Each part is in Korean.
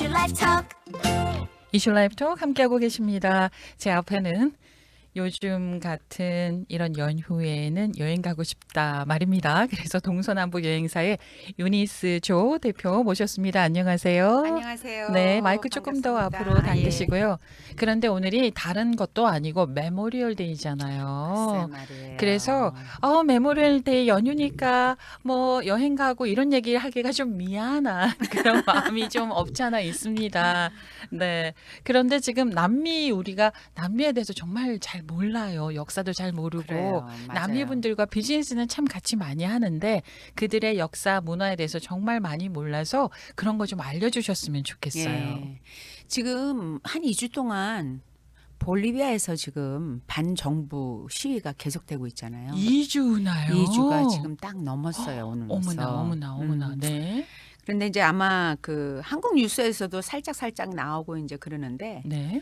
이슈 라이프 톡. 이슈 라이프 톡 함께하고 계십니다. 제 앞에는 요즘 같은 이런 연휴에는 여행 가고 싶다 말입니다. 그래서 동서남북 여행사의 유니스 조 대표 모셨습니다. 안녕하세요. 안녕하세요. 네, 마이크 조금 더 반갑습니다. 앞으로 당기시고요. 그런데 오늘이 다른 것도 아니고 메모리얼 데이잖아요. 말이에요. 그래서 메모리얼 데이 연휴니까 뭐 여행 가고 이런 얘기를 하기가 좀 미안한 그런 마음이 좀 없지 않아 있습니다. 네. 그런데 지금 우리가 남미에 대해서 정말 잘 몰라요. 역사도 잘 모르고 그래요. 남미 맞아요. 분들과 비즈니스는 참 같이 많이 하는데 그들의 역사 문화에 대해서 정말 많이 몰라서 그런 거 좀 알려주셨으면 좋겠어요. 예. 지금 한 2주 동안 볼리비아에서 지금 반정부 시위가 계속되고 있잖아요. 2주나요? 2주가 지금 딱 넘었어요. 오늘로써. 어머나. 네. 그런데 이제 아마 그 한국 뉴스에서도 살짝 나오고 이제 그러는데 네.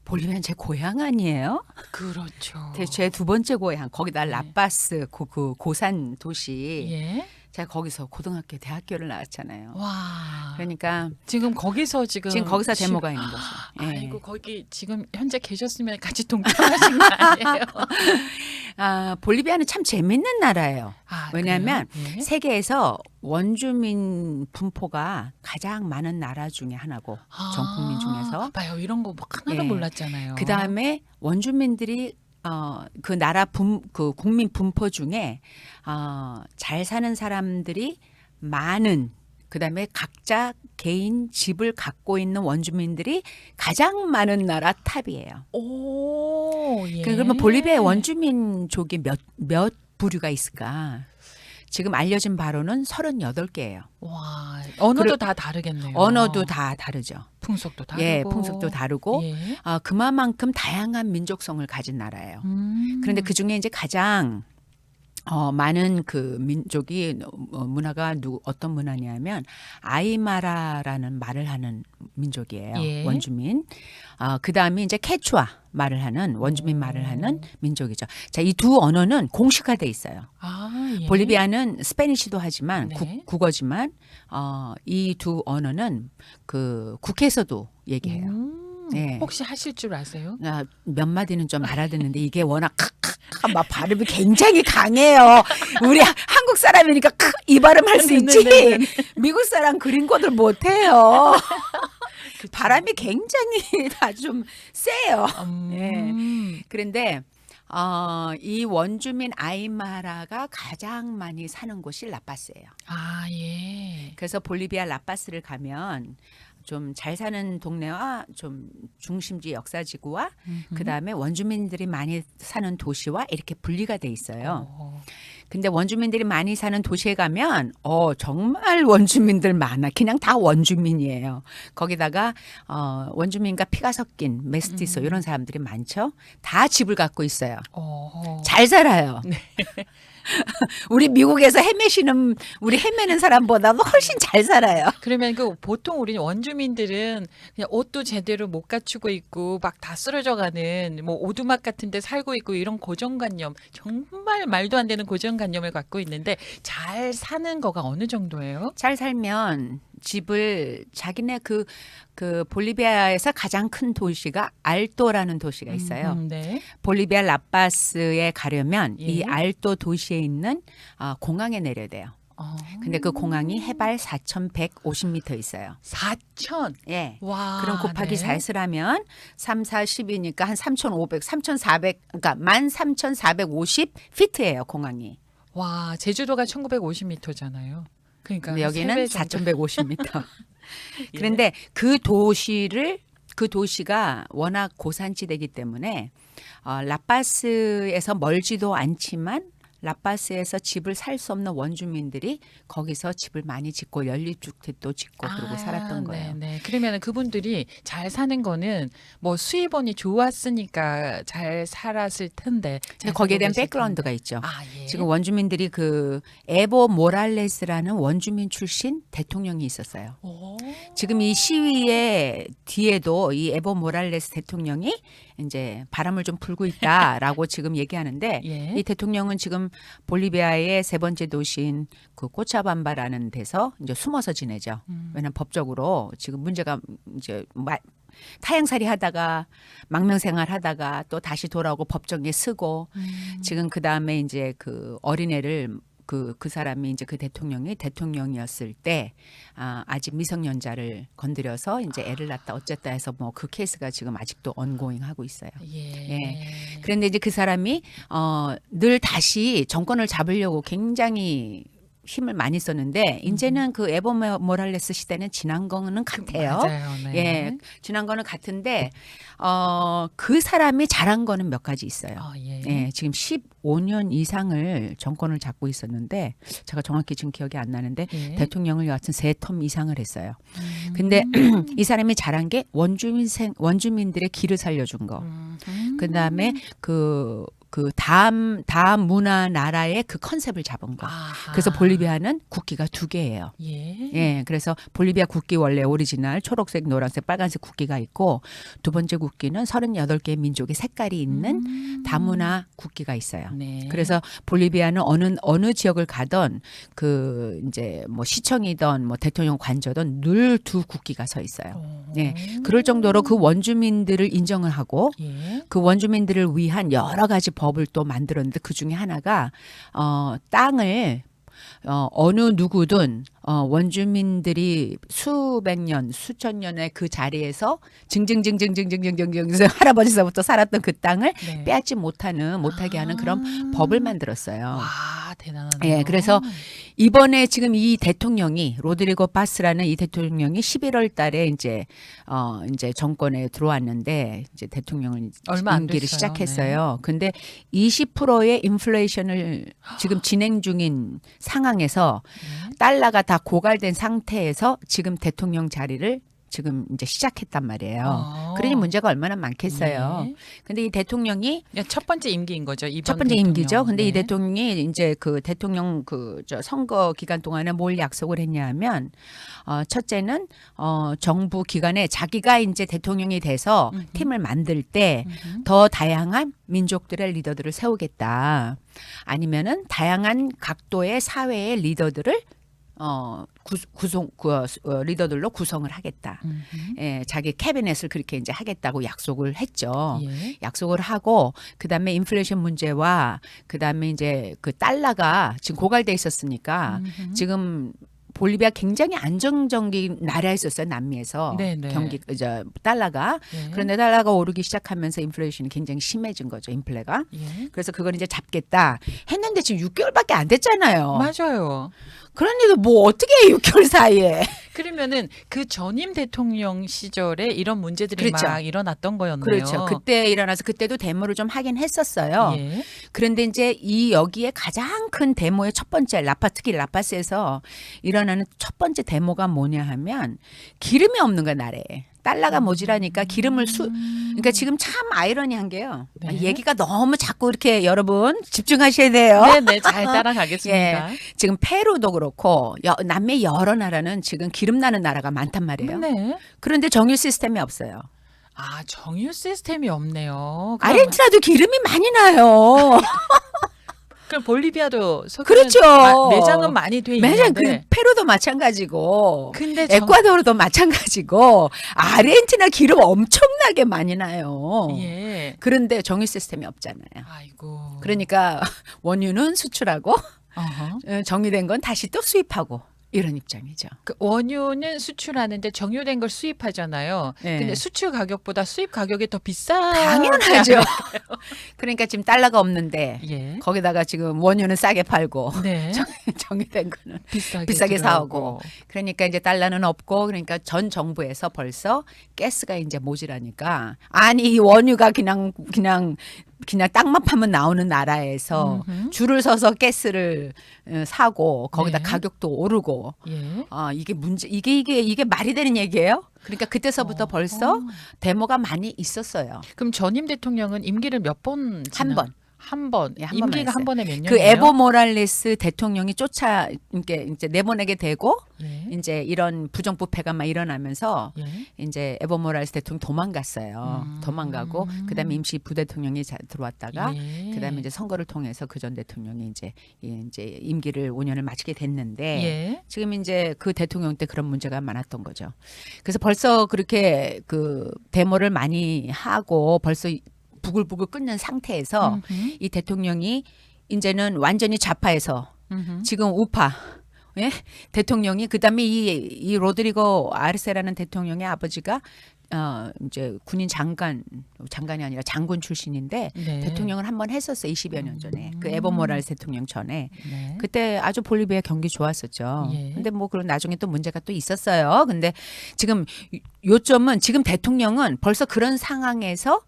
볼리비아는 제 고향 아니에요? 그렇죠. 제 두 번째 고향. 거기다 네. 라파스 그 고산 도시. 예. 제가 거기서 고등학교, 대학교를 나왔잖아요. 와. 그러니까 지금 거기서 지금 거기서 데모가 있는 거죠. 예. 아이고 거기 지금 현재 계셨으면 같이 동참하신 거 아니에요? 볼리비아는 참 재밌는 나라예요. 아, 왜냐하면 그래요? 예? 세계에서 원주민 분포가 가장 많은 나라 중에 하나고 전 국민 중에서 봐요 이런 거 뭐 하나도 예. 몰랐잖아요. 그 다음에 원주민들이 그 나라 그 국민 분포 중에 잘 사는 사람들이 많은 그다음에 각자 개인 집을 갖고 있는 원주민들이 가장 많은 나라 탑이에요. 오, 예. 그러면 볼리비아의 원주민족이 몇 부류가 있을까? 지금 알려진 바로는 38개예요. 와, 언어도 다 다르겠네요. 언어도 다 다르죠. 풍속도 다르고. 예, 풍속도 다르고 예. 그만큼 다양한 민족성을 가진 나라예요. 그런데 그 중에 이제 가장 많은 그 민족이 문화가 어떤 문화냐면 아이마라라는 말을 하는 민족이에요. 예. 원주민. 그 다음에 이제 케추아 말을 하는 원주민 말을 하는 민족이죠. 자, 이 두 언어는 공식화돼 있어요. 예. 볼리비아는 스페니쉬도 하지만 네. 국어지만 이 두 언어는 그 국회에서도 얘기해요. 네. 혹시 하실 줄 아세요? 몇 마디는 좀 알아듣는데 이게 워낙 막 발음이 굉장히 강해요. 우리 한국 사람이니까 이 발음 할 수 있지. 네네네. 미국 사람 그린코들 못해요. 바람이 굉장히 다 좀 세요. 예. 그런데 이 원주민 아이마라가 가장 많이 사는 곳이 라파스예요. 아, 예. 그래서 볼리비아 라파스를 가면 좀 잘 사는 동네와 좀 중심지 역사지구와 그다음에 원주민들이 많이 사는 도시와 이렇게 분리가 돼 있어요. 근데 원주민들이 많이 사는 도시에 가면 정말 원주민들 많아. 그냥 다 원주민이에요. 거기다가 원주민과 피가 섞인 메스티소 이런 사람들이 많죠. 다 집을 갖고 있어요. 잘 살아요. 네. 우리 미국에서 헤매는 사람보다도 훨씬 잘 살아요. 그러면 보통 우리 원주민들은 그냥 옷도 제대로 못 갖추고 있고 막 다 쓰러져가는 뭐 오두막 같은데 살고 있고 이런 고정관념 정말 말도 안 되는 고정관념을 갖고 있는데 잘 사는 거가 어느 정도예요? 잘 살면 집을 자기네 그 볼리비아에서 가장 큰 도시가 알토라는 도시가 있어요. 네. 볼리비아 라파스에 가려면 예. 이 알토 도시에 있는 공항에 내려야 돼요. 근데 그 공항이 해발 4,150m 있어요. 4천. 예. 와. 그럼 곱하기 네. 4를 하면 3, 4, 10이니까 한 3,500, 3,400, 그러니까 13,450 피트예요, 공항이. 와, 제주도가 1950m잖아요. 그러니까 근데 여기는 3배 정도. 4,150m. 예. 그런데 그 도시가 워낙 고산지대이기 때문에 라파스에서 멀지도 않지만 라파스에서 집을 살 수 없는 원주민들이 거기서 집을 많이 짓고 연립주택도 짓고 그러고 살았던 거예요. 네. 그러면 그분들이 잘 사는 거는 뭐 수입원이 좋았으니까 잘 살았을 텐데. 근데 거기에 대한 백그라운드가 있죠. 예. 지금 원주민들이 그 에보 모랄레스라는 원주민 출신 대통령이 있었어요. 지금 이 시위의 뒤에도 이 에보 모랄레스 대통령이 이제 바람을 좀 불고 있다라고 지금 얘기하는데 예. 이 대통령은 지금 볼리비아의 세 번째 도시인 그 코차밤바라는 데서 이제 숨어서 지내죠. 왜냐하면 법적으로 지금 문제가 이제 타향살이 하다가 망명생활 하다가 또 다시 돌아오고 법정에 서고 지금 그 다음에 이제 그 어린애를 그 사람이 이제 그 대통령이 대통령이었을 때 아직 미성년자를 건드려서 이제 애를 낳다 어쨌다 해서 뭐 그 케이스가 지금 아직도 언고잉 하고 있어요. 예. 그런데 이제 그 사람이 늘 다시 정권을 잡으려고 굉장히 힘을 많이 썼는데 이제는 그 에보 모랄레스 시대는 지난 거는 같아요. 맞아요. 네. 예, 지난 거는 같은데 그 사람이 잘한 거는 몇 가지 있어요. 예. 예, 지금 15년 이상을 정권을 잡고 있었는데 제가 정확히 지금 기억이 안 나는데 예. 대통령을 여하튼 3텀 이상을 했어요. 근데 이 사람이 잘한 게 원주민들의 길을 살려준 거. 그다음에 그 다음 문화 나라의 그 컨셉을 잡은 거. 아하. 그래서 볼리비아는 국기가 2개예요. 예. 예, 그래서 볼리비아 국기 원래 오리지널 초록색, 노란색, 빨간색 국기가 있고 두 번째 국기는 38개의 민족의 색깔이 있는 다문화 국기가 있어요. 네. 그래서 볼리비아는 어느 지역을 가던 그 이제 뭐 시청이든 뭐 대통령 관저든 늘 2 국기가 서 있어요. 예, 그럴 정도로 그 원주민들을 인정을 하고 예. 그 원주민들을 위한 여러 가지 법을 또 만들었는데 그 중에 하나가 땅을 어느 누구든 원주민들이 수백 년, 수천 년의 그 자리에서 증증증증증증증증증 할아버지서부터 살았던 그 땅을 네. 빼앗지 못하게 하는 그런 법을 만들었어요. 와, 대단하네요. 예, 그래서 이번에 지금 이 대통령이 로드리고 파스라는 이 대통령이 11월 달에 이제 정권에 들어왔는데 이제 대통령을 얼마 안 임기를 됐어요. 시작했어요. 근데 20%의 인플레이션을 지금 진행 중인 상황에서 네. 달러가 다 고갈된 상태에서 지금 대통령 자리를 지금 이제 시작했단 말이에요. 그러니 문제가 얼마나 많겠어요. 네. 근데 이 대통령이 첫 번째 임기인 거죠. 이번 첫 번째 대통령. 임기죠. 근데 네. 이 대통령이 이제 그 대통령 선거 기간 동안에 뭘 약속을 했냐면 첫째는 정부 기간에 자기가 이제 대통령이 돼서 팀을 만들 때 더 다양한 민족들의 리더들을 세우겠다. 아니면은 다양한 각도의 사회의 리더들을 리더들로 구성을 하겠다. 예, 자기 캐비넷을 그렇게 이제 하겠다고 약속을 했죠. 예. 약속을 하고 그다음에 인플레이션 문제와 그다음에 이제 그 달러가 지금 고갈돼 있었으니까 지금 볼리비아 굉장히 안정적인 나라였었어요. 남미에서 네네. 달러가 예. 그런데 달러가 오르기 시작하면서 인플레이션이 굉장히 심해진 거죠. 인플레가. 예. 그래서 그걸 이제 잡겠다 했는데 지금 6개월밖에 안 됐잖아요. 맞아요. 그러니까 뭐 어떻게 해 6개월 사이에. 그러면은 그 전임 대통령 시절에 이런 문제들이 그렇죠. 막 일어났던 거였네요. 그렇죠. 그때 일어나서 그때도 데모를 좀 하긴 했었어요. 예. 그런데 이제 여기에 가장 큰 데모의 첫 번째 특히 라파스에서 일어나는 첫 번째 데모가 뭐냐 하면 기름이 없는 거야 나라에. 달러가 모자라니까 기름을 그러니까 지금 참 아이러니한 게요. 네. 얘기가 너무 자꾸 이렇게 여러분 집중하셔야 돼요. 네네, 잘 따라가겠습니다. 지금 페루도 그렇고 남미 여러 나라는 지금 기름 나는 나라가 많단 말이에요. 네. 그런데 정유 시스템이 없어요. 아, 정유 시스템이 없네요. 아르헨티나도 기름이 많이 나요. 그럼 볼리비아도 그렇죠. 매장은 많이 돼 매장 있는데. 페루도 마찬가지고 근데 에콰도르도 마찬가지고 아르헨티나 기름 엄청나게 많이 나요. 예. 그런데 정유 시스템이 없잖아요. 아이고. 그러니까 원유는 수출하고 어허. 정유된 건 다시 또 수입하고 이런 입장이죠. 그 원유는 수출하는데 정유된 걸 수입하잖아요. 네. 근데 수출 가격보다 수입 가격이 더 비싸. 당연하죠. 그러니까 지금 달러가 없는데 예. 거기다가 지금 원유는 싸게 팔고 네. 정유된 거는 비싸게 비싸게 들어가고. 사오고. 그러니까 이제 달러는 없고 그러니까 전 정부에서 벌써 가스가 이제 모자라니까 아니 이 원유가 그냥 땅만 파면 나오는 나라에서 줄을 서서 가스를 사고 거기다 네. 가격도 오르고 예. 이게 문제 이게 말이 되는 얘기예요? 그러니까 그때서부터 벌써 데모가 많이 있었어요. 그럼 전임 대통령은 임기를 몇 번? 한 번. 한 번. 예, 한 번만 임기가 했어요. 한 번에 몇 년이에요? 그 에보 모랄레스 대통령이 이제 내보내게 되고 예. 이제 이런 부정부패가 막 일어나면서 예. 이제 에보 모랄레스 대통령 도망갔어요. 도망가고 그다음에 임시 부대통령이 들어왔다가 예. 그다음에 이제 선거를 통해서 그 전 대통령이 이제 임기를 5년을 마치게 됐는데 예. 지금 이제 그 대통령 때 그런 문제가 많았던 거죠. 그래서 벌써 그렇게 그 데모를 많이 하고 벌써 부글부글 끓는 상태에서 음흠. 이 대통령이 이제는 완전히 좌파에서 음흠. 지금 우파 예? 대통령이 그다음에 이 로드리고 아르세라는 대통령의 아버지가 이제 군인 장관이 아니라 장군 출신인데 네. 대통령을 한번 했었어 20여 년 전에 그 에보 모랄레스 대통령 전에 네. 그때 아주 볼리비아 경기 좋았었죠. 예. 근데 뭐 그런 나중에 또 문제가 또 있었어요. 근데 지금 요점은 지금 대통령은 벌써 그런 상황에서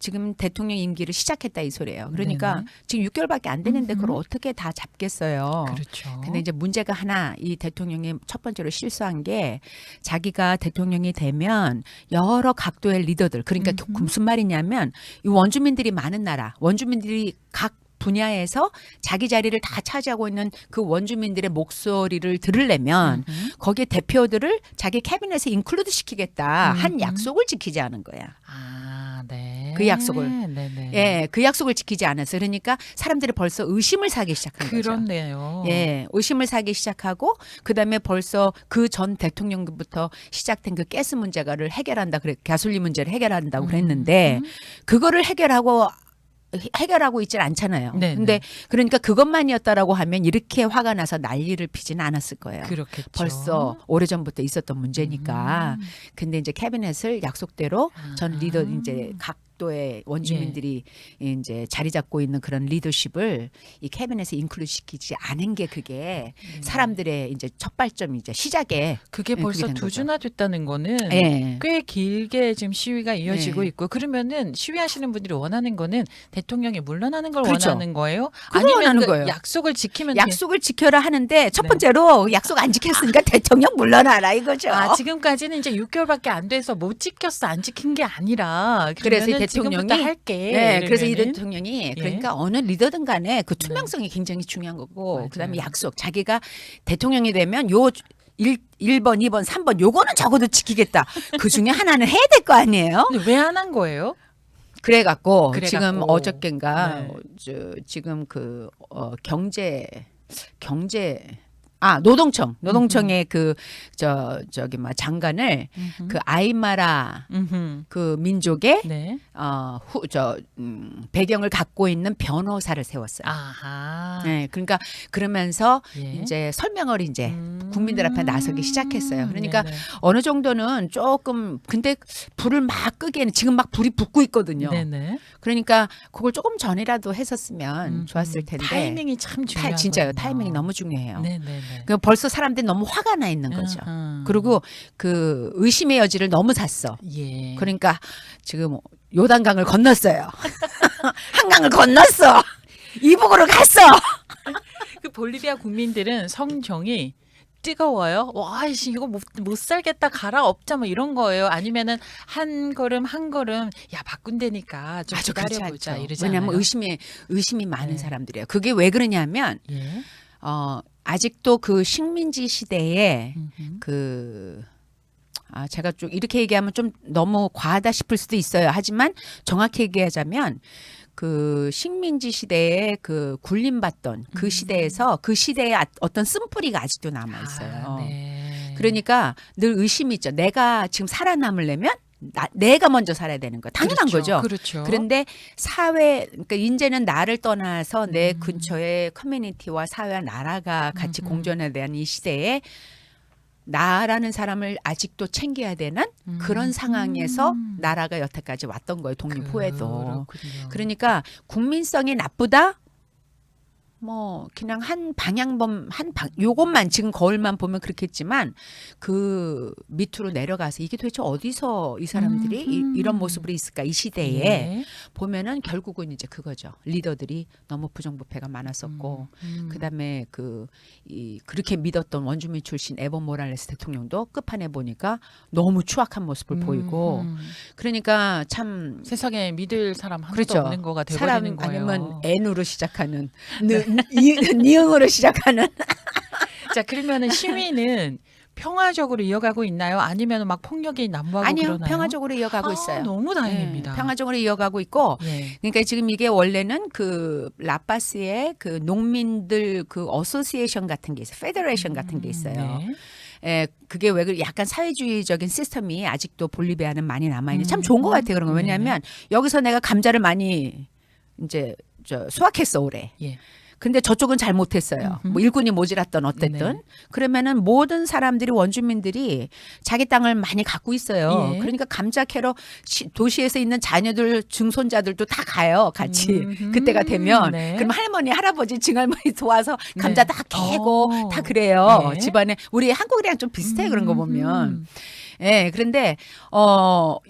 지금 대통령 임기를 시작했다 이 소리예요. 그러니까 네네. 지금 6개월밖에 안 됐는데 그걸 음흠. 어떻게 다 잡겠어요. 그렇죠. 근데 이제 문제가 하나 이 대통령이 첫 번째로 실수한 게 자기가 대통령이 되면 여러 각도의 리더들 그러니까 무슨 말이냐면 이 원주민들이 많은 나라 원주민들이 각 분야에서 자기 자리를 다 차지하고 있는 그 원주민들의 목소리를 들으려면 거기에 대표들을 자기 캐비넷에 인클루드 시키겠다 한 약속을 지키지 않은 거야. 아, 네. 그 약속을. 네네. 예, 그 약속을 지키지 않았어요. 그러니까 사람들이 벌써 의심을 사기 시작한 거죠. 그렇네요. 예, 의심을 사기 시작하고 그다음에 벌써 그 전 대통령부터 시작된 그 가스 문제를 해결한다 그래 가솔린 문제를 해결한다고 그랬는데 그거를 해결하고 있질 않잖아요. 네네. 근데 그러니까 그것만이었다라고 하면 이렇게 화가 나서 난리를 피지는 않았을 거예요. 그렇겠죠. 벌써 오래전부터 있었던 문제니까. 근데 이제 캐비넷을 약속대로 전 리더 이제 각도의 원주민들이 이제 자리 잡고 있는 그런 리더십을 이 캐비넷에 인클루드 시키지 않은 게 그게 사람들의 이제 첫 발점 이제 시작에 그게 그게 벌써 된 두 거죠. 주나 됐다는 거는 예. 꽤 길게 지금 시위가 이어지고 네. 있고 그러면은 시위하시는 분들이 원하는 거는 대통령이 물러나는 걸 그렇죠. 원하는 거예요? 그걸 아니면 원하는 그 거예요. 약속을 지키면 약속을 지켜라 하는데 첫 네. 번째로 약속 안 지켰으니까 대통령 물러나라 이거죠. 아, 지금까지는 이제 6개월밖에 안 돼서 못 지켰어 안 지킨 게 아니라 그래서 이 그러면은 대통령이 지금부터 할게. 네, 그래서 이 이러면은. 대통령이 그러니까 어느 리더든 간에 그 네. 투명성이 굉장히 중요한 거고 맞아요. 그다음에 약속 자기가 대통령이 되면 요 1번, 2번, 3번 요거는 적어도 지키겠다. 그 중에 하나는 해야 될 거 아니에요? 근데 왜 안 한 거예요? 그래갖고 그래갖고. 지금 어저께인가 네. 지금 그 경제 노동청의 그 저기 뭐 장관을 그 아이마라 그 민족의 네. 배경을 갖고 있는 변호사를 세웠어요. 아하. 네, 그러니까 그러면서 예. 이제 설명을 이제 국민들 앞에 나서기 시작했어요. 그러니까 네네. 어느 정도는 조금 근데 불을 막 끄기에는 지금 막 불이 붙고 있거든요. 네네. 그러니까 그걸 조금 전이라도 했었으면 좋았을 텐데. 타이밍이 참 중요하거든요. 진짜요. 타이밍이 너무 중요해요. 네네네. 그 벌써 사람들이 너무 화가 나 있는 거죠. 아하. 그리고 그 의심의 여지를 너무 샀어. 예. 그러니까 지금 요단강을 건넜어요. 한강을 건넜어. 이북으로 갔어. 그 볼리비아 국민들은 성정이 뜨거워요. 와, 이씨 이거 못 살겠다 가라 없자 뭐 이런 거예요. 아니면은 한 걸음 한 걸음 야 바꾼다니까 좀 아주 그렇지 기다려보자 않죠. 이러잖아요. 왜냐하면 의심이 많은 네. 사람들이에요. 그게 왜 그러냐면 예. 아직도 그 식민지 시대에 음흠. 제가 좀 이렇게 얘기하면 좀 너무 과하다 싶을 수도 있어요. 하지만 정확히 얘기하자면 그 식민지 시대에 그 굴림받던 그 시대에서 그 시대의 어떤 쓴뿌리가 아직도 남아 있어요. 아, 네. 그러니까 늘 의심이 있죠. 내가 지금 살아남으려면 내가 먼저 살아야 되는 거 당연한 그렇죠. 거죠. 그렇죠. 그런데 그러니까 이제는 나를 떠나서 내 근처의 커뮤니티와 사회와 나라가 같이 공존해야 되는 이 시대에 나라는 사람을 아직도 챙겨야 되는 그런 상황에서 나라가 여태까지 왔던 거예요. 독립 후에도. 그렇군요. 그러니까 국민성이 나쁘다? 뭐 그냥 한 요것만 지금 거울만 보면 그렇겠지만 그 밑으로 내려가서 이게 도대체 어디서 이 사람들이 이런 모습으로 있을까 이 시대에 예. 보면은 결국은 이제 그거죠. 리더들이 너무 부정부패가 많았었고 그다음에 그렇게 믿었던 원주민 출신 에보 모랄레스 대통령도 끝판에 보니까 너무 추악한 모습을 보이고 그러니까 참 세상에 믿을 사람 하나도 그렇죠. 없는 거가 사람 돼버리는 거예요. 아니면 N으로 시작하는 니응으로 시작하는 자, 그러면은 시위는 평화적으로 이어가고 있나요? 아니면 막 폭력이 난무하고 아니요 그러나요? 평화적으로 이어가고 있어요. 너무 다행입니다. 평화적으로 이어가고 있고 예. 그러니까 지금 이게 원래는 그 라파스의 그 농민들 그 어소시에이션 같은 게 있어요. 페더레이션 같은 게 있어요. 네. 예, 그게 왜 약간 사회주의적인 시스템이 아직도 볼리비아는 많이 남아있는 참 좋은 것 같아요. 그런 거 왜냐하면 여기서 내가 감자를 많이 이제 수확했어 올해. 예. 근데 저쪽은 잘 못했어요. 뭐 일꾼이 모자랐던 어쨌든 네네. 그러면은 모든 사람들이 원주민들이 자기 땅을 많이 갖고 있어요. 예. 그러니까 감자 캐러 도시에서 있는 자녀들 증손자들도 다 가요 같이 그때가 되면 네. 그럼 할머니 할아버지 증할머니 도와서 감자 네. 다 캐고 다 그래요. 네. 집안에 우리 한국이랑 좀 비슷해 그런 거 보면. 예, 그런데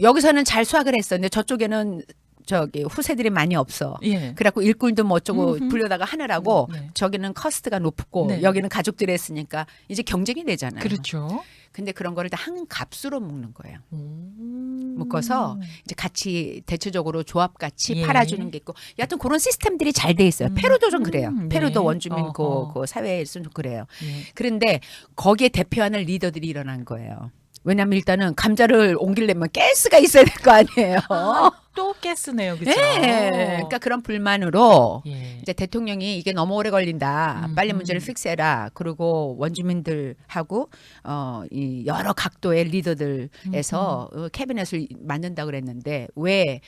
여기서는 잘 수확을 했어. 근데 저쪽에는 저기 후세들이 많이 없어. 예. 그래갖고 일꾼도 뭐 어쩌고 불려다가 하느라고 네. 저기는 커스트가 높고 네. 여기는 가족들이 했으니까 이제 경쟁이 되잖아요. 그렇죠. 근데 그런 거를 다 한 값으로 묶는 거예요. 음. 묶어서 이제 같이 대체적으로 조합같이 예. 팔아주는 게 있고 여하튼 그런 시스템들이 잘 돼 있어요. 페루도 좀 그래요. 네. 페루도 원주민 어허. 그 사회에서 좀 그래요. 예. 그런데 거기에 대표하는 리더들이 일어난 거예요. 왜냐하면 일단은 감자를 옮기려면 가스가 있어야 될 거 아니에요. 또 가스네요, 그렇죠? 네. 그러니까 그런 불만으로 예. 이제 대통령이 이게 너무 오래 걸린다. 빨리 문제를 픽스해라. 그리고 원주민들하고 이 여러 각도의 리더들에서 캐비넷을 만든다 그랬는데 왜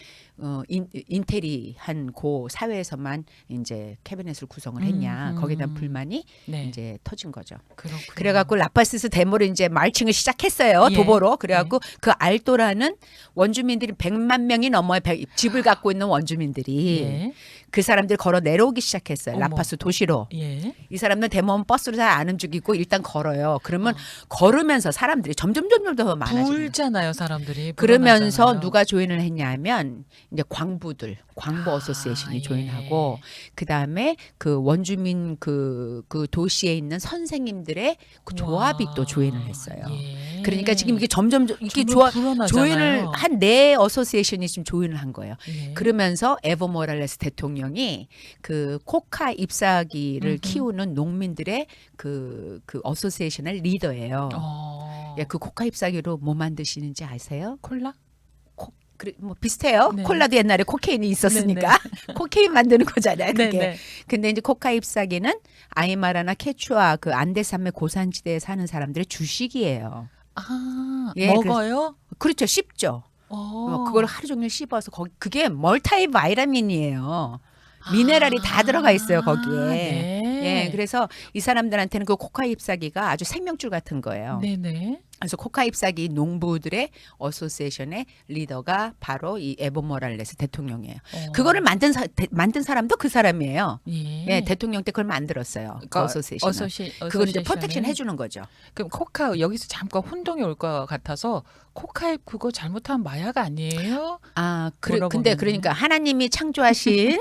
인텔이 한 고 사회에서만 이제 캐비넷을 구성을 했냐. 거기에 대한 불만이 네. 이제 터진 거죠. 그렇군요. 그래갖고 라파스스 데모를 이제 마르칭을 시작했어요. 예. 도보로. 그래갖고 그 알토라는 원주민들이 100만 명이 넘어요. 집을 갖고 있는 원주민들이 예. 그 사람들 걸어 내려오기 시작했어요. 어머. 라파스 도시로. 예. 이 사람들 데모는 버스를 잘 안 움직이고 일단 걸어요. 그러면 걸으면서 사람들이 점점 더 많아져요. 불잖아요, 사람들이. 그러면서 불어나잖아요. 누가 조인을 했냐면 이제 광부 어소시에이션이 예. 조인하고 그다음에 그 원주민 그 도시에 있는 선생님들의 그 조합이 와. 또 조인을 했어요. 예. 그러니까 지금 이게 점점 이게 점점 불어나잖아요. 조인을 한 네 어소시에이션이 지금 조인을 한 거예요. 예. 그러면서 에보 모랄레스 대통령이 그 코카 잎사귀를 키우는 농민들의 그 어소시에이션의 리더예요. 예, 그 코카 잎사귀로 뭐 만드시는지 아세요? 콜라? 뭐 비슷해요. 네. 콜라도 옛날에 코케인이 있었으니까 코케인 만드는 거잖아요. 그게. 네네. 근데 이제 코카 잎사귀는 아이마라나 케추아 그 안데산맥 고산지대에 사는 사람들의 주식이에요. 아, 예, 먹어요? 그렇죠. 씹죠. 그걸 하루 종일 씹어서 그게 멀타이 바이라민이에요. 미네랄이 다 들어가 있어요 거기에. 네. 예, 그래서 이 사람들한테는 그 코카 잎사귀가 아주 생명줄 같은 거예요. 네네. 그래서 코카 잎사귀 농부들의 어소시에이션의 리더가 바로 이 에보 모랄레스 대통령이에요. 그거를 만든 사람도 그 사람이에요. 예. 예, 대통령 때 그걸 만들었어요. 그 어소시에이션. 그걸 이제 프로텍션 해주는 거죠. 그럼 코카 여기서 잠깐 혼동이 올 것 같아서 코카잎 그거 잘못하면 마약 아니에요? 근데 물어보는데. 그러니까 하나님이 창조하신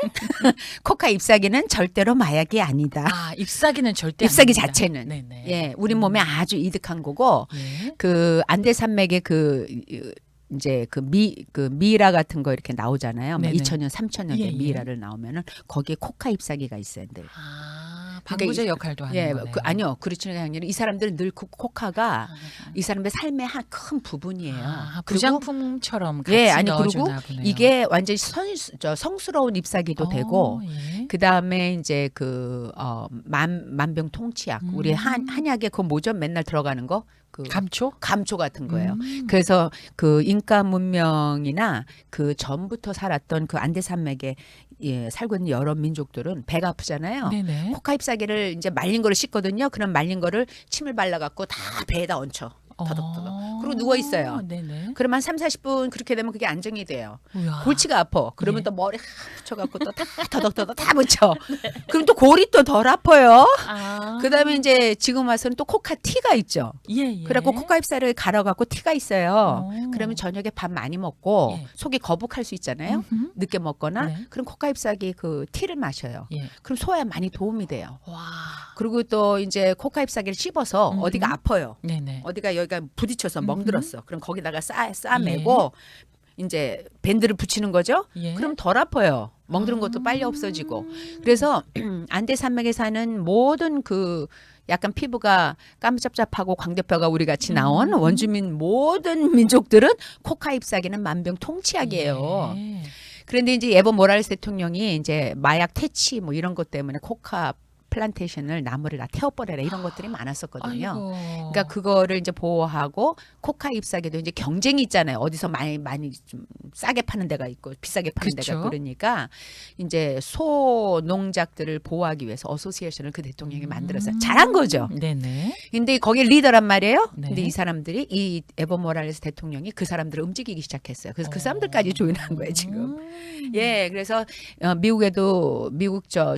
코카 잎사귀는 절대로 마약이 아니다. 잎사귀는 절대 잎사귀 아닙니다. 자체는 네네. 예, 우리 몸에 아주 이득한 거고 예. 그 안데산맥의 이제 그 미이라 같은 거 이렇게 나오잖아요. 네네. 2000년, 3000년대 예, 예. 미이라를 나오면은 거기에 코카 잎사귀가 있어야 돼. 방부제 역할도 하는 예, 거네요. 아니요, 그렇지는 아니라 이 사람들은 늘 코카가 이 사람의 삶의 한 큰 부분이에요. 그리고 부장품처럼 같이 예, 아니 그리고 넣어주나 보네요. 이게 완전히 성스러운 잎사귀도 되고 예. 그 다음에 이제 만병통치약 우리 한약에 그 뭐죠? 맨날 들어가는 거. 그 감초 같은 거예요. 그래서 그 인카 문명이나 그 전부터 살았던 그 안데산맥에 살고 있는 여러 민족들은 배가 아프잖아요. 네네. 코카 잎사귀를 이제 말린 거를 씻거든요. 그럼 말린 거를 침을 발라갖고 다 배에다 얹혀. 더덕더덕. 그리고 누워 있어요. 네네. 그러면 한 3, 40분 그렇게 되면 그게 안정이 돼요. 우야. 골치가 아파. 그러면 예. 또 머리 붙여갖고 또 다 더덕더덕 다 붙여. 그럼 또 골이 또 덜 아파요. 아. 그다음에 이제 지금 와서는 또 코카 티가 있죠. 예, 예. 그래갖고 코카잎살을 갈아갖고 티가 있어요. 오. 그러면 저녁에 밥 많이 먹고 예. 속이 거북할 수 있잖아요. 음흠. 늦게 먹거나 네. 그럼 코카잎살이 그 티를 마셔요. 예. 그럼 소화에 많이 도움이 돼요. 와. 그리고 또 이제 코카잎살을 씹어서 음흠. 어디가 아파요. 네네. 어디가 여기가 부딪혀서 음흠. 멍들었어. 그럼 거기다가 싸매고 이제 밴드를 붙이는 거죠. 예. 그럼 덜 아파요. 멍드는 것도 빨리 없어지고. 그래서 안대 산맥에 사는 모든 그 약간 피부가 깜짝잡하고 광대뼈가 우리 같이 나온 원주민 모든 민족들은 코카잎사기는 만병통치약이에요. 예. 그런데 이제 에버 모랄레스 대통령이 이제 마약 퇴치 뭐 이런 것 때문에 코카 플란테이션을 나무를 다 태워버려라 이런 것들이 많았었거든요. 아이고. 그러니까 그거를 이제 보호하고 코카 잎사기도 이제 경쟁이 있잖아요. 어디서 많이 좀 싸게 파는 데가 있고 비싸게 파는 데가 그쵸. 있고 그러니까 이제 소 농작들을 보호하기 위해서 어소시에이션을 그 대통령이 만들었어요. 잘한 거죠. 네네. 근데 거기 리더란 말이에요. 네. 근데 이 사람들이 이 에버 모랄레스 대통령이 그 사람들을 움직이기 시작했어요. 그래서 그 사람들까지 조인한 거예요 지금. 예, 그래서 미국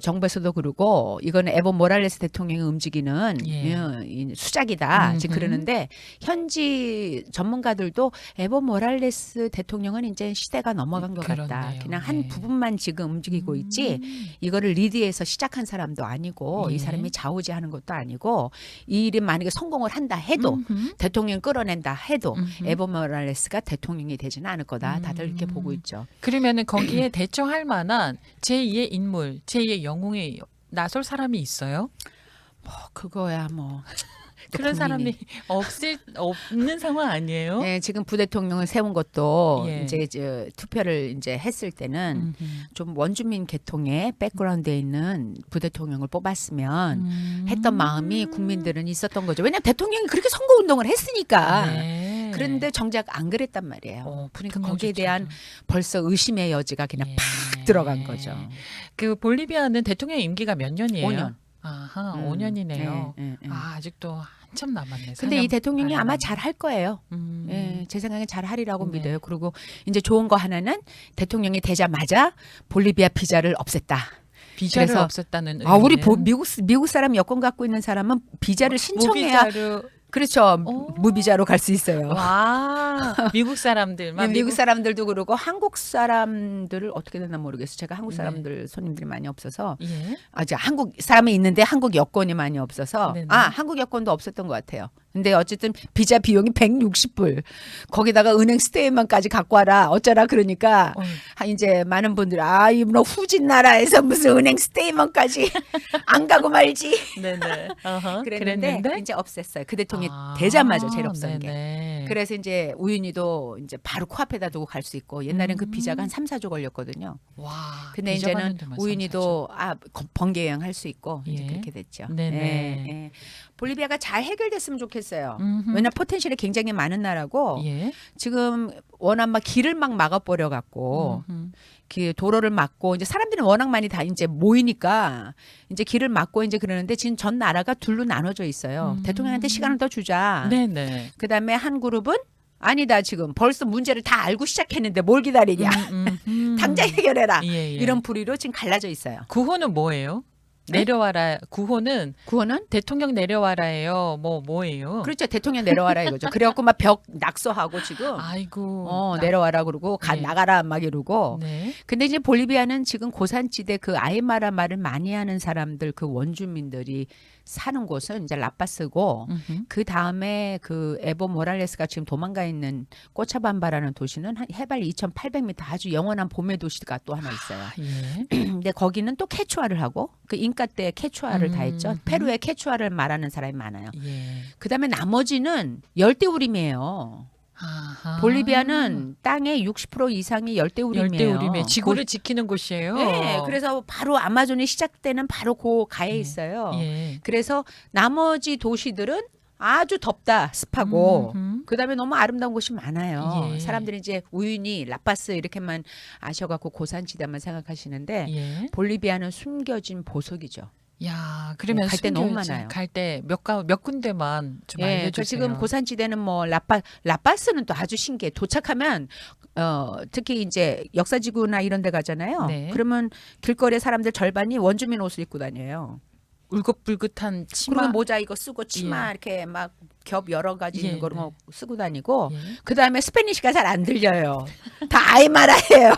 정부에서도 그러고 이거는 에버 모랄레스 대통령이 움직이는 예. 이 수작이다. 지금 음흠. 그러는데 현지 전문가들도 에버 모랄레스 대통령은 이제 시대가 넘어간 것 같다. 그렇네요. 그냥 한 네. 부분만 지금 움직이고 있지 이거를 리드해서 시작한 사람도 아니고 예. 이 사람이 좌우지하는 것도 아니고 이 일이 만약에 성공을 한다 해도 대통령 끌어낸다 해도 에버 모랄레스가 대통령이 되지는 않을 거다. 다들 이렇게 보고 있죠. 그러면은 거기에 대처할 만한 제2의 인물, 제2의 영웅이 나설 사람이 있어요? 그거야 뭐. 그런 국민이. 사람이 없는 상황 아니에요? 네, 지금 부대통령을 세운 것도 예. 이제 투표를 이제 했을 때는 좀 원주민 계통의 백그라운드에 있는 부대통령을 뽑았으면 했던 마음이 국민들은 있었던 거죠. 왜냐하면 대통령이 그렇게 선거 운동을 했으니까. 네. 그런데 정작 안 그랬단 말이에요. 그러니까 부끄러운 거기에 조치죠. 대한 벌써 의심의 여지가 그냥 예. 팍 들어간 거죠. 그 볼리비아는 대통령 임기가 몇 년이에요? 5년. 아하, 5년이네요. 네. 아직도 한참 남았네. 근데 이 4년 대통령이 반이 아마 남았네. 잘 할 거예요. 음. 예, 제 생각엔 잘 하리라고 네. 믿어요. 그리고 이제 좋은 거 하나는 대통령이 되자마자 볼리비아 비자를 없앴다. 비자를 그래서 없앴다는 우리 의미는 미국 사람 여권 갖고 있는 사람은 비자를 신청해야 무비자로 그렇죠. 오. 무비자로 갈 수 있어요. 와 미국 사람들만 미국 사람들도 그러고 한국 사람들을 어떻게 되나 모르겠어요. 제가 한국 사람들 손님들이 많이 없어서 예. 아직 한국 사람이 있는데 한국 여권이 많이 없어서 네네. 한국 여권도 없었던 것 같아요. 근데 어쨌든 비자 비용이 160불 거기다가 은행 스테이먼까지 갖고 와라 어쩌라 그러니까 이제 많은 분들이 이뭐 후진 나라에서 무슨 은행 스테이먼까지 안 가고 말지 네네. 그랬는데 이제 없앴어요. 그 대통령이 되자마자 제일 없앤 게. 네네. 그래서 이제 우윤희도 이제 바로 코앞에다 두고 갈 수 있고 옛날엔 그 비자가 한 3, 4조 걸렸거든요. 와. 근데 비자 이제는 받는 데만 우윤희도 번개 여행 할 수 있고 이제 예. 그렇게 됐죠. 네네. 예. 볼리비아가 잘 해결됐으면 좋겠어요. 음흠. 왜냐면 포텐셜이 굉장히 많은 나라고 예. 지금 워낙 막 길을 막 막아버려 갖고 음흠. 그 도로를 막고 이제 사람들이 워낙 많이 다 이제 모이니까 이제 길을 막고 이제 그러는데 지금 전 나라가 둘로 나눠져 있어요. 대통령한테 시간을 더 주자. 네네. 그다음에 한 그룹은 아니다 지금 벌써 문제를 다 알고 시작했는데 뭘 기다리냐. 당장 해결해라. 예, 예. 이런 부리로 지금 갈라져 있어요. 구호는 뭐예요? 네? 내려와라. 구호는 구호는 대통령 내려와라예요. 뭐예요? 그렇죠. 대통령 내려와라 이거죠. 그래갖고 막 벽 낙서하고 지금 아이고. 내려와라 그러고 네. 나가라 막 이러고. 네. 근데 이제 볼리비아는 지금 고산지대 그 아이마라 말을 많이 하는 사람들 그 원주민들이 사는 곳은 이제 라파스고 음흠. 그 다음에 그 에보 모랄레스가 지금 도망가 있는 꼬차밤바라는 도시는 한 해발 2,800m 아주 영원한 봄의 도시가 또 하나 있어요. 예. 근데 거기는 또 케추아를 하고 그 잉카 때 케추아를 다 했죠. 페루에 케추아를 말하는 사람이 많아요. 예. 그다음에 나머지는 열대우림이에요. 아하. 볼리비아는 땅의 60% 이상이 열대우림이에요. 열대우림에 지구를 지키는 곳이에요. 네, 그래서 바로 아마존이 시작되는 바로 그 가에 예. 있어요. 예. 그래서 나머지 도시들은 아주 덥다 습하고 음흠. 그다음에 너무 아름다운 곳이 많아요. 예. 사람들이 이제 우유니 라파스 이렇게만 아셔갖고 고산지대만 생각하시는데 예. 볼리비아는 숨겨진 보석이죠. 야, 그러면 갈데 너무 순교지 많아요. 갈 때 몇 군데만 좀 예, 알려주세요. 그러니까 지금 고산지대는 뭐 라파스는 또 아주 신기해. 도착하면 특히 이제 역사지구나 이런 데 가잖아요. 네. 그러면 길거리에 사람들 절반이 원주민 옷을 입고 다녀요. 울긋불긋한 치마. 그리고 모자 이거 쓰고 치마 예. 이렇게 막 겹 여러 가지 예, 그런 네. 거 쓰고 다니고 예. 그다음에 스페니쉬가 잘 안 들려요. 다 아이마라예요.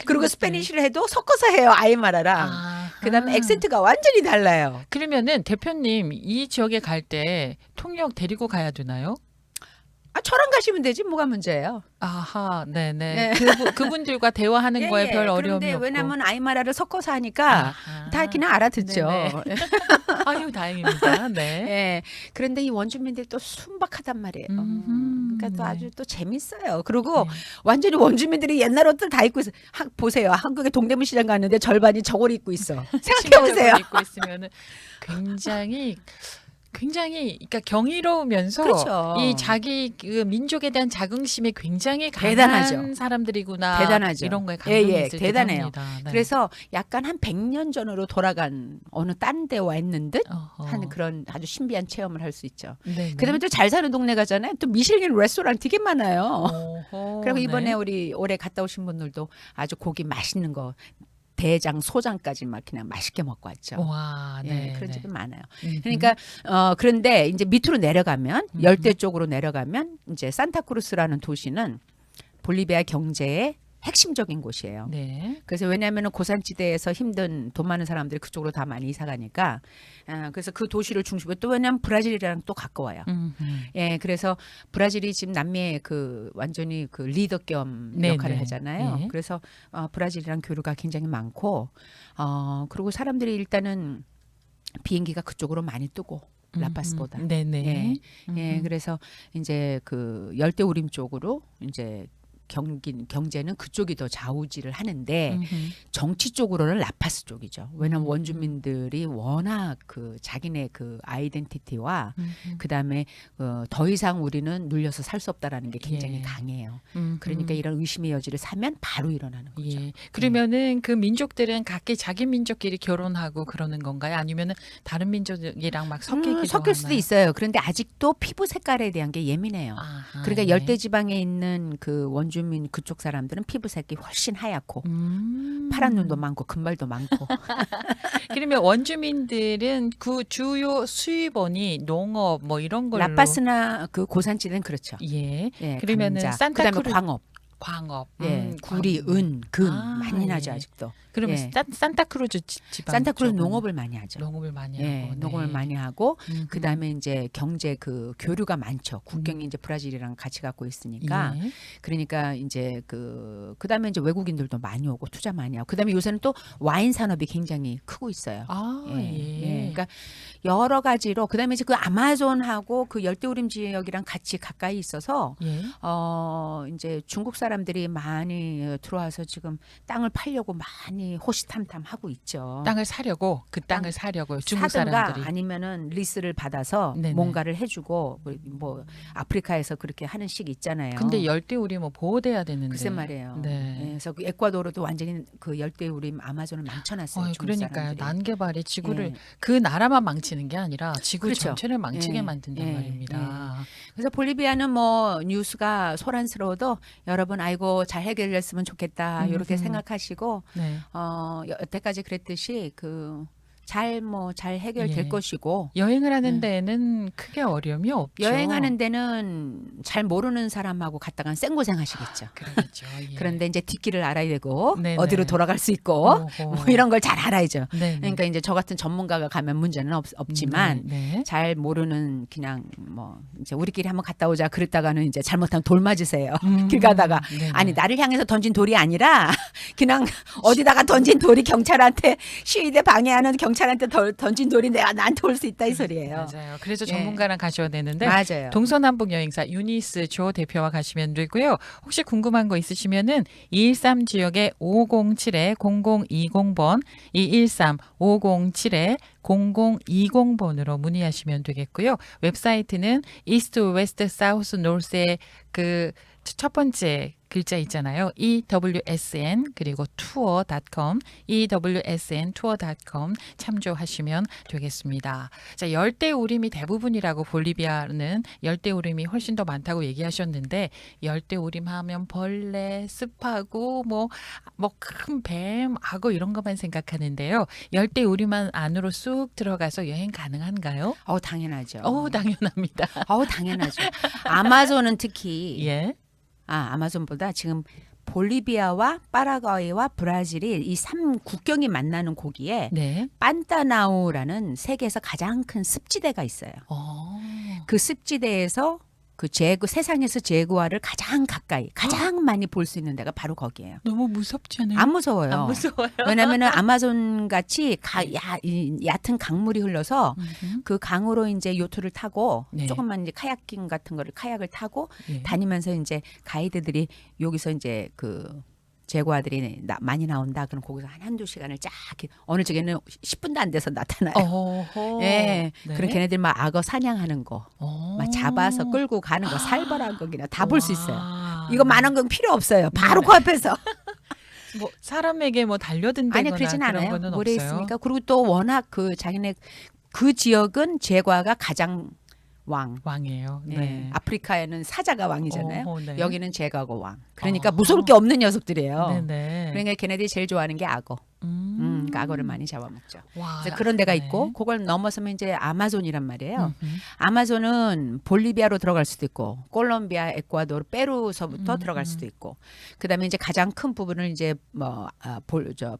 그리고 스페니쉬를 해도 섞어서 해요. 아이마라랑. 아하. 그다음에 액센트가 완전히 달라요. 그러면은 대표님 이 지역에 갈 때 통역 데리고 가야 되나요? 아, 저랑 가시면 되지 뭐가 문제예요. 아하, 네네. 네. 그분들과 대화하는 거에 별 어려움이 그런데 없고. 왜냐면 아이마라를 섞어서 하니까 아하. 다 그냥 알아듣죠. 네네. 아유, 다행입니다. 네. 예. 그런데 이 원주민들이 또 순박하단 말이에요. 그러니까 또 네. 아주 또 재밌어요. 그리고 네. 완전히 원주민들이 옛날 옷들 다 입고 있어. 보세요. 한국의 동대문 시장 갔는데 절반이 저걸 입고 있어. 생각해 보세요. 입고 있으면은 굉장히 그러니까 경이로우면서 그렇죠. 이 자기 그 민족에 대한 자긍심이 굉장히 강한 대단하죠. 사람들이구나. 대단하죠. 이런 거에 감동이 예, 있을 대단해요. 때도 합니다. 네. 그래서 약간 한 100년 전으로 돌아간 어느 딴 데 와 있는 듯 어허. 한 그런 아주 신비한 체험을 할 수 있죠. 네네. 그다음에 또 잘 사는 동네 가잖아요. 또 미슐린 레스토랑 되게 많아요. 오호, 그리고 이번에 네. 우리 올해 갔다 오신 분들도 아주 고기 맛있는 거 대장 소장까지 막 그냥 맛있게 먹고 왔죠. 와, 네. 예, 그런 집이 많아요. 음흠. 그러니까 그런데 이제 밑으로 내려가면 음흠. 열대 쪽으로 내려가면 이제 산타크루스라는 도시는 볼리비아 경제의 핵심적인 곳이에요. 네. 그래서 왜냐하면 고산지대에서 힘든 돈 많은 사람들이 그쪽으로 다 많이 이사 가니까 그래서 그 도시를 중심으로 또 왜냐하면 브라질이랑 또 가까워요. 예, 그래서 브라질이 지금 남미의 그 완전히 그 리더 겸 네, 역할을 네. 하잖아요. 예. 그래서 브라질이랑 교류가 굉장히 많고 그리고 사람들이 일단은 비행기가 그쪽으로 많이 뜨고 라파스보다. 네네. 예, 그래서 이제 그 열대우림 쪽으로 이제 경제는 그쪽이 더 좌우지를 하는데 정치 쪽으로는 라파스 쪽이죠. 왜냐하면 원주민들이 워낙 그 자기네 그 아이덴티티와 그다음에 더 이상 우리는 눌려서 살 수 없다라는 게 굉장히 예. 강해요. 그러니까 이런 의심의 여지를 사면 바로 일어나는 거죠. 예. 그러면은 그 민족들은 각기 자기 민족끼리 결혼하고 그러는 건가요? 아니면은 다른 민족이랑 막 섞이기도 섞일 수도 하나요? 있어요. 그런데 아직도 피부 색깔에 대한 게 예민해요. 아하, 그러니까 예. 열대 지방에 있는 그 원주민 그쪽 사람들은 피부색이 훨씬 하얗고 파란 눈도 많고 금발도 많고. 그러면 원주민들은 그 주요 수입원이 농업 뭐 이런 걸로 라파스나 그 고산지대는 그렇죠. 예. 예, 그러면은 감자, 그다음에 산타크루- 광업, 광업. 예, 구리, 은, 금 많이 예. 나죠 아직도. 그러면 예. 산타크루즈 지방 산타크루즈 쪽은 농업을 많이 하죠. 농업을 많이 예, 하고. 농업을 네. 많이 하고 음흠. 그다음에 이제 경제 그 교류가 많죠. 국경이 이제 브라질이랑 같이 갖고 있으니까. 예. 그러니까 이제 그다음에 이제 외국인들도 많이 오고 투자 많이 하고 그다음에 요새는 또 와인 산업이 굉장히 크고 있어요. 아, 예. 그러니까 여러 가지로 그다음에 이제 그 아마존하고 그 열대우림 지역이랑 같이 가까이 있어서 예. 이제 중국 사람들이 많이 들어와서 지금 땅을 팔려고 많이 호시탐탐 하고 있죠. 땅을 사려고 그 땅을 사려고 중국 사든가 사람들이. 아니면은 리스를 받아서 네네. 뭔가를 해주고 뭐 아프리카에서 그렇게 하는 식 있잖아요. 근데 열대우리 뭐 보호돼야 되는데. 글쎄 말이에요. 네. 예, 그래서 그 에콰도르도 완전히 그 열대우림 아마존을 망쳐놨어요. 중국 그러니까요. 사람들이. 난개발이 지구를 예. 그 나라만 망치는 게 아니라 지구 그렇죠. 전체를 망치게 예. 만든단 예. 말입니다. 그래서 볼리비아는 뭐 뉴스가 소란스러워도 여러분 아이고 잘 해결됐으면 좋겠다 이렇게 생각하시고 네. 여태까지 그랬듯이 잘 해결될 예. 것이고 여행을 하는 네. 데는 크게 어려움이 없죠. 여행하는 데는 잘 모르는 사람하고 갔다간 생고생 하시겠죠. 그러겠죠. 예. 그런데 이제 뒷길을 알아야 되고 네네. 어디로 돌아갈 수 있고 오호. 뭐 이런 걸 잘 알아야죠. 네네. 그러니까 이제 저 같은 전문가가 가면 문제는 없지만 네. 잘 모르는 그냥 뭐 이제 우리끼리 한번 갔다 오자 그랬다가는 이제 잘못하면 돌 맞으세요. 길 가다가 네네. 아니 나를 향해서 던진 돌이 아니라 그냥 어디다가 던진 돌이 경찰한테 시위대 방해하는 경찰한테 던진 돌이 내가 나한테 올 수 있다 이 소리예요. 맞아요. 그래서 예. 전문가랑 가셔야 되는데 맞아요. 동서남북 여행사 유니스 조 대표와 가시면 되고요. 혹시 궁금한 거 있으시면은 213 지역에 507-0020번 213-507-0020번으로 문의하시면 되겠고요. 웹사이트는 이스트 웨스트 사우스 노스의 그 첫 번째 글자 있잖아요. EWSN 그리고 tour.com, EWSN tour.com 참조하시면 되겠습니다. 자, 열대우림이 대부분이라고 볼리비아는 열대우림이 훨씬 더 많다고 얘기하셨는데 열대우림 하면 벌레, 습하고 뭐 큰 뱀, 악어 이런 것만 생각하는데요. 열대우림 안으로 쑥 들어가서 여행 가능한가요? 당연하죠. 당연합니다. 당연하죠. 아마존은 특히 예. 아마존보다 지금 볼리비아와 파라과이와 브라질이 이 3국경이 만나는 고기에 네. 판타나우라는 세계에서 가장 큰 습지대가 있어요. 그 습지대에서 세상에서 제구아를 가장 가까이, 가장 많이 볼 수 있는 데가 바로 거기예요. 너무 무섭잖아요. 안 무서워요. 안 무서워요. 왜냐하면 아마존 같이 얕은 강물이 흘러서 그 강으로 이제 요트를 타고 네. 조금만 이제 카야킹 같은 거를 카약을 타고 예. 다니면서 이제 가이드들이 여기서 이제 제구아들이 많이 나온다. 그럼 거기서 한두 시간을 쫙 어느 쪽에는 10분도 안 돼서 나타나요. 어허. 예. 네. 그런 걔네들 막 악어 사냥하는 거, 막 잡아서 끌고 가는 거, 살벌한 거기나 다 볼 수 있어요. 이거 만원경 필요 없어요. 바로 네. 코앞에서. 뭐 사람에게 뭐 달려든다거나 아니 그러진 그런 않아요. 거는 모래 없어요. 있으니까. 그리고 또 워낙 자기네 그 지역은 제과가 가장 왕이에요. 네. 네. 아프리카에는 사자가 왕이잖아요. 네. 여기는 제과가 왕. 그러니까 어허. 무서울 게 없는 녀석들이에요. 네네. 그러니까 걔네들이 제일 좋아하는 게 악어. 그러니까 악어를 많이 잡아먹죠. 와, 그래서 그런 데가 네. 있고 그걸 넘어서면 이제 아마존이란 말이에요. 음흠. 아마존은 볼리비아로 들어갈 수도 있고 콜롬비아, 에콰도르, 페루서부터 들어갈 수도 있고 그다음에 이제 가장 큰 부분을 이제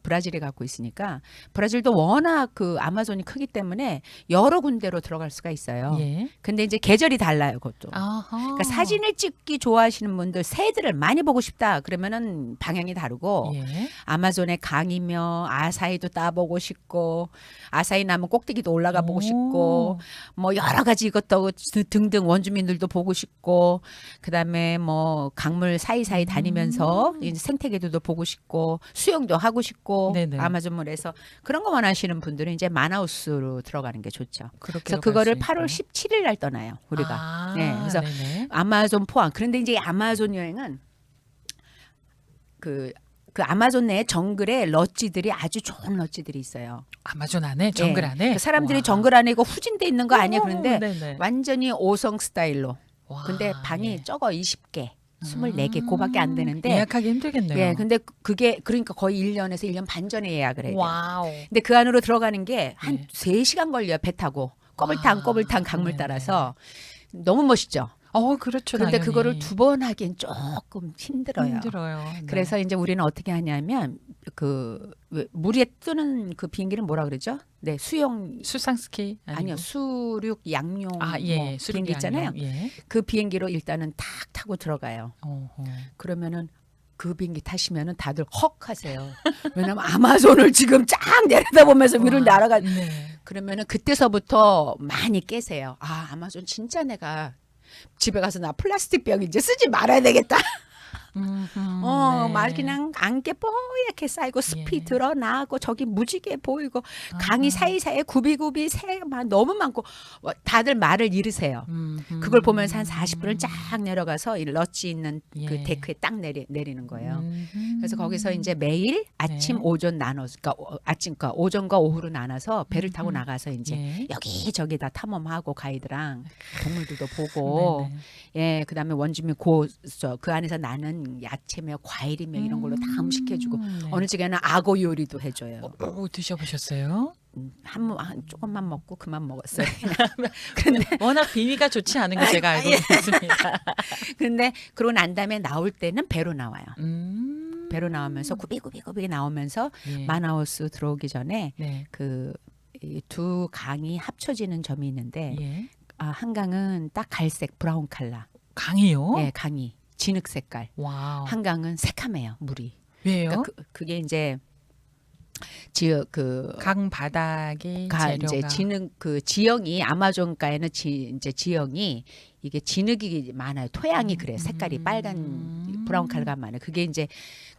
브라질이 갖고 있으니까 브라질도 워낙 아마존이 크기 때문에 여러 군데로 들어갈 수가 있어요. 예. 근데 이제 계절이 달라요, 그것도. 아하. 그러니까 사진을 찍기 좋아하시는 분들 새들을 많이 보고 싶다 그러면은 방향이 다르고 예. 아마존의 강이며 아사히도 따보고 싶고 아사히 나무 꼭대기도 올라가 보고 오. 싶고 뭐 여러 가지 이것도 등등 원주민들도 보고 싶고 그다음에 뭐 강물 사이사이 다니면서 이제 생태계들도 보고 싶고 수영도 하고 싶고 네네. 아마존물에서 그런 거 원하시는 분들은 이제 마나우스로 들어가는 게 좋죠. 그렇게 그래서 그거를 8월 17일 날 떠나요 우리가. 네, 그래서 네네. 아마존 포항. 그런데 이제 아마존 여행은 그 아마존 내 정글에 럿지들이 아주 좋은 럿지들이 있어요. 아마존 안에 정글 네. 안에 그 사람들이 와. 정글 안에 이거 후진돼 있는 거 아니에요. 그런데 네네. 완전히 5성 스타일로. 와, 근데 방이 예. 적어 20개, 24개 그거밖에 안 되는데. 예약하기 힘들겠네요. 예, 근데 그게 그러니까 거의 1년에서 1년 반 전에 예약을 해야 돼요. 와우. 근데 그 안으로 들어가는 게 한 네. 3시간 걸려요. 배 타고 꼬불탕 꼬불탕 강물 네네. 따라서 너무 멋있죠. 그렇죠. 그런데 당연히. 그거를 2번 하기엔 조금 힘들어요. 힘들어요. 네. 그래서 이제 우리는 어떻게 하냐면 왜 물에 뜨는 그 비행기는 뭐라 그러죠? 네, 수상 스키 아니요, 수륙 양용 예. 뭐 비행기 있잖아요. 예. 그 비행기로 일단은 탁 타고 들어가요. 어허. 그러면은 그 비행기 타시면은 다들 헉 하세요. 왜냐면 아마존을 지금 쫙 내려다보면서 위로 와, 날아가. 네. 그러면은 그때서부터 많이 깨세요. 아마존 진짜 내가 집에 가서 나 플라스틱 병 이제 쓰지 말아야 되겠다. 네. 말 그냥 안개 뽀얗게 쌓이고 습이 예. 드러나고 저기 무지개 보이고 강이 사이사이에 굽이굽이 새가 너무 많고 다들 말을 잃으세요. 그걸 보면서 한 40분을 쫙 내려가서 이 럿지 있는 그 예. 데크에 딱 내리는 거예요. 그래서 거기서 이제 매일 아침 네. 오전 나눠서 그러니까 오전과 오후로 나눠서 배를 타고 나가서 이제 예. 여기저기 다 탐험하고 가이드랑 동물들도 보고 네네. 예, 그다음에 원주민 그 안에서 나는 야채며 과일이며 이런 걸로 다 음식해주고 네. 어느 쪽에는 악어 요리도 해줘요. 드셔보셨어요? 조금만 먹고 그만 먹었어요. 근데 워낙 비위가 좋지 않은 거 제가 알고 있습니다. 근데 그러고 난 다음에 나올 때는 배로 나와요. 배로 나오면서 구비구비구비 나오면서 예. 마나우스 들어오기 전에 네. 이 두 강이 합쳐지는 점이 있는데 예. 한강은 딱 갈색 브라운 컬러. 강이요? 예, 강이 진흙 색깔. 와우. 한강은 새카매요, 물이. 왜요? 그러니까 그게 이제 지역 강 바닥이 이제 재료가 진흙 지형이 아마존가에는 이제 지형이 이게 진흙이 많아요. 토양이 그래. 색깔이 빨간 브라운 컬러가 많아요. 그게 이제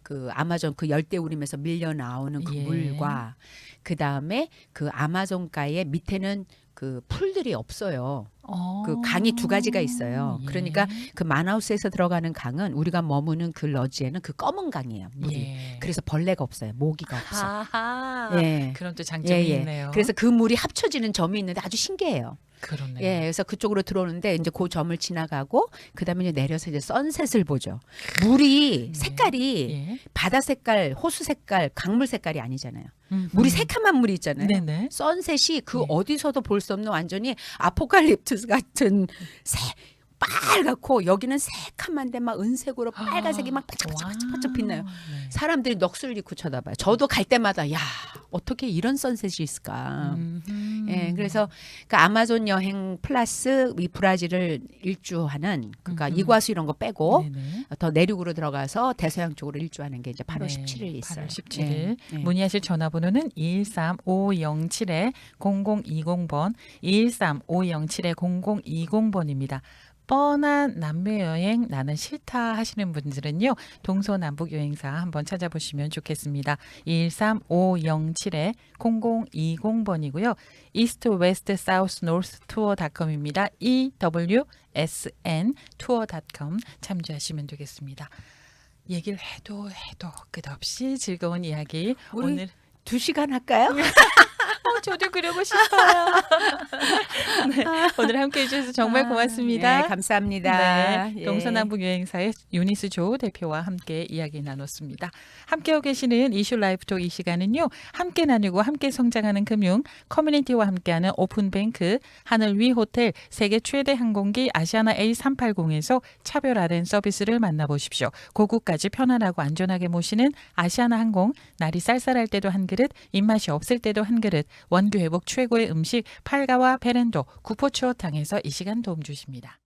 그 아마존 그 열대우림에서 밀려 나오는 그 예. 물과 그 다음에 그 아마존가의 밑에는 그 풀들이 없어요. 어. 그 강이 두 가지가 있어요. 예. 그러니까 그 만하우스에서 들어가는 강은 우리가 머무는 그 러지에는 그 검은 강이에요. 물이. 예. 그래서 벌레가 없어요. 모기가 없어. 아하. 예. 그런 또 장점이 있네요. 그래서 그 물이 합쳐지는 점이 있는데 아주 신기해요. 그렇네요. 예, 그래서 그쪽으로 들어오는데 이제 그 점을 지나가고 그다음에 이제 내려서 이제 선셋을 보죠. 물이 네. 색깔이 예. 바다 색깔, 호수 색깔, 강물 색깔이 아니잖아요. 음. 물이 새카만 물이 있잖아요. 네네. 선셋이 그 네. 어디서도 볼 수 없는 완전히 아포칼립투스 같은 빨갛고 여기는 새카만데 막 은색으로 빨간색이 막 반짝반짝 빛나요. 네. 사람들이 넋을 잃고 쳐다봐요. 저도 갈 때마다 야 어떻게 이런 선셋이 있을까. 예, 그래서 그 아마존 여행 플러스 이 브라질을 일주하는 그러니까 이과수 이런 거 빼고 네네. 더 내륙으로 들어가서 대서양 쪽으로 일주하는 게 이제 8월 네, 17일 있어요. 8월 17일. 예, 예. 문의하실 전화번호는 213-507-0020번, 213-507-0020번입니다. 뻔한 남미 여행 나는 싫다 하시는 분들은요. 동서남북 여행사 한번 찾아보시면 좋겠습니다. 213-507-0020번이고요. 이스트 웨스트 사우스 노스 투어닷컴입니다. EWSN 투어닷컴 참조하시면 되겠습니다. 얘기를 해도 끝없이 즐거운 이야기 우리 오늘 2시간 할까요? 저도 그러고 싶어요. 네, 오늘 함께해 주셔서 정말 고맙습니다. 네, 감사합니다. 네, 예. 동서남북 여행사의 유니스 조 대표와 함께 이야기 나눴습니다. 함께하고 계시는 이슈 라이프톡 이 시간은요. 함께 나누고 함께 성장하는 금융 커뮤니티와 함께하는 오픈뱅크 하늘 위 호텔 세계 최대 항공기 아시아나 A380에서 차별화된 서비스를 만나보십시오. 고국까지 편안하고 안전하게 모시는 아시아나 항공 날이 쌀쌀할 때도 한 그릇 입맛이 없을 때도 한 그릇 원기 회복 최고의 음식 팔가와 베렌도 구포 추어탕에서 이 시간 도움 주십니다.